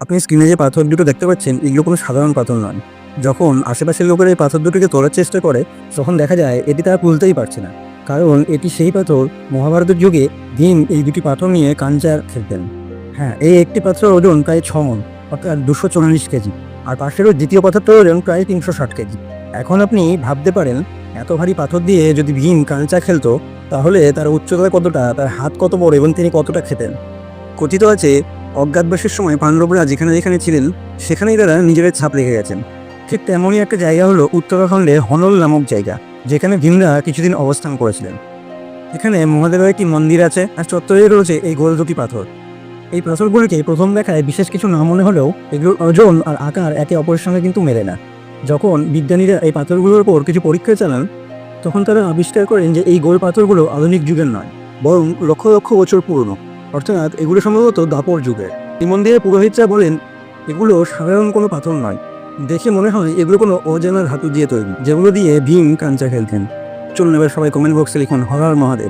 আপনি স্ক্রিনে যে পাথর দুটো দেখতে পাচ্ছেন এগুলো কোনো সাধারণ পাথর নয়। যখন আশেপাশের লোকেরা এই পাথর দুটোকে তোলার চেষ্টা করে তখন দেখা যায় এটি তারা তুলতেই পারছে না, কারণ এটি সেই পাথর মহাভারতের যুগে ভীম এই দুটি পাথর নিয়ে কাঞ্চার খেলতেন। হ্যাঁ, এই একটি পাথরের ওজন প্রায় 6 মণ, অর্থাৎ 244 কেজি। আর পাশেরও দ্বিতীয় পাথরটার ওজন প্রায় 360 কেজি। এখন আপনি ভাবতে পারেন, এত ভারী পাথর দিয়ে যদি ভীম কাঞ্চা খেলতো তাহলে তার উচ্চতা কতটা, তার হাত কত বড় এবং তিনি কতটা খেতেন। কথিত আছে অজ্ঞাতবাসের সময় পাণ্ডবরা যেখানে যেখানে ছিলেন সেখানেই তারা নিজেদের ছাপ রেখে গেছেন। ঠিক তেমনই একটা জায়গা হলো উত্তরাখণ্ডে হনল নামক জায়গা, যেখানে ভীমরা কিছুদিন অবস্থান করেছিলেন। এখানে মহাদেবের একটি মন্দির আছে আর চত্বরে রয়েছে এই গোল দুটি পাথর। এই পাথরগুলিকে প্রথম দেখায় বিশেষ কিছু না মনে হলেও এগুলোর ওজন আর আকার একে অপরের সঙ্গে কিন্তু মেলে না। যখন বিজ্ঞানীরা এই পাথরগুলোর উপর কিছু পরীক্ষা চালান তখন তারা আবিষ্কার করেন যে এই গোল পাথরগুলো আধুনিক যুগের নয়, বরং লক্ষ লক্ষ বছর পুরনো, অর্থাৎ এগুলো সম্ভবত দাপর যুগের। এই মন্দিরের পুরোহিতরা বলেন এগুলো সাধারণ কোনো পাথর নয়, দেখে মনে হয় এগুলো কোনো অজানা ধাতু দিয়ে তৈরি, যেগুলো দিয়ে ভীম কাঞ্চা খেলতেন। চলুন এবার সবাই কমেন্ট বক্সে লিখুন হর হর মহাদেব।